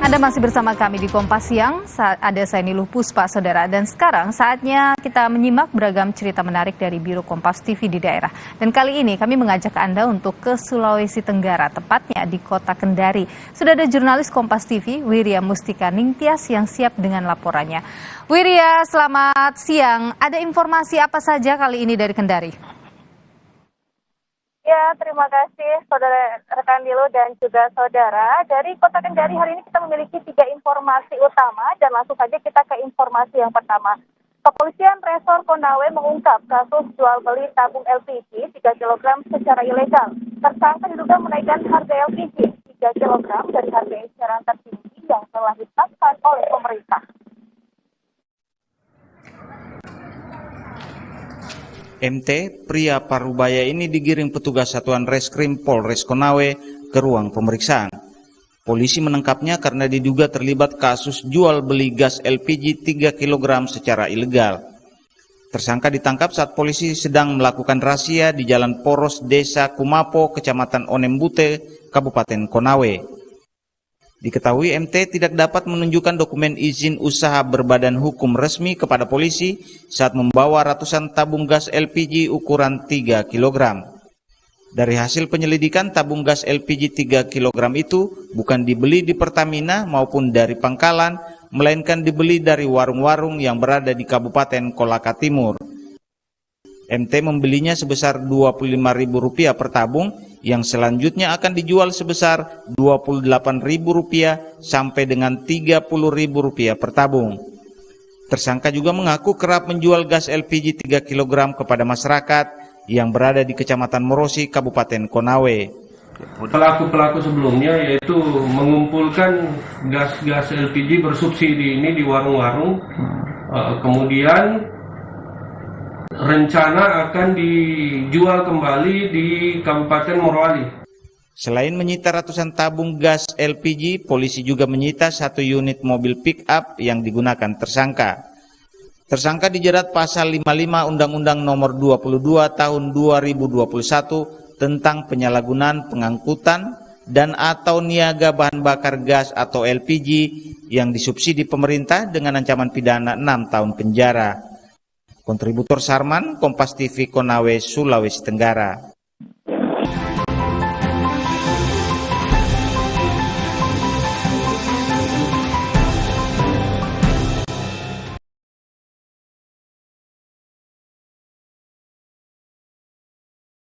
Anda masih bersama kami di Kompas Siang, ada saya Niluh Puspa, saudara. Dan sekarang saatnya kita menyimak beragam cerita menarik dari Biro Kompas TV di daerah. Dan kali ini kami mengajak Anda untuk ke Sulawesi Tenggara, tepatnya di Kota Kendari. Sudah ada jurnalis Kompas TV, Wirya Mustika Ningtyas yang siap dengan laporannya. Wirya, selamat siang. Ada informasi apa saja kali ini dari Kendari? Ya, terima kasih saudara rekan Niluh dan juga saudara. Dari Kota Kendari hari ini kita memiliki 3 informasi utama dan langsung saja kita ke informasi yang pertama. Kepolisian Resor Konawe mengungkap kasus jual beli tabung LPG 3 kg secara ilegal. Tersangka diduga menaikkan harga LPG 3 kg dari harga eceran tertinggi yang telah ditetapkan oleh pemerintah. MT, pria Parubaya ini digiring petugas Satuan Reskrim Polres Konawe ke ruang pemeriksaan. Polisi menangkapnya karena diduga terlibat kasus jual beli gas LPG 3 kg secara ilegal. Tersangka ditangkap saat polisi sedang melakukan razia di Jalan Poros Desa Kumapo, Kecamatan Onembute, Kabupaten Konawe. Diketahui MT tidak dapat menunjukkan dokumen izin usaha berbadan hukum resmi kepada polisi saat membawa ratusan tabung gas LPG ukuran 3 kg. Dari hasil penyelidikan, tabung gas LPG 3 kg itu bukan dibeli di Pertamina maupun dari pangkalan, melainkan dibeli dari warung-warung yang berada di Kabupaten Kolaka Timur. MT membelinya sebesar Rp25.000 per tabung, yang selanjutnya akan dijual sebesar Rp28.000 sampai dengan Rp30.000 per tabung. Tersangka juga mengaku kerap menjual gas LPG 3 kg kepada masyarakat yang berada di Kecamatan Morosi, Kabupaten Konawe. Pelaku-pelaku sebelumnya yaitu mengumpulkan gas LPG bersubsidi ini di warung-warung, kemudian rencana akan dijual kembali di Kabupaten Morowali. Selain menyita ratusan tabung gas LPG, polisi juga menyita 1 unit mobil pick-up yang digunakan tersangka. Tersangka dijerat pasal 55 Undang-Undang Nomor 22 Tahun 2021 tentang penyalahgunaan pengangkutan dan atau niaga bahan bakar gas atau LPG yang disubsidi pemerintah dengan ancaman pidana 6 tahun penjara. Kontributor Sarman, Kompas TV Konawe, Sulawesi Tenggara.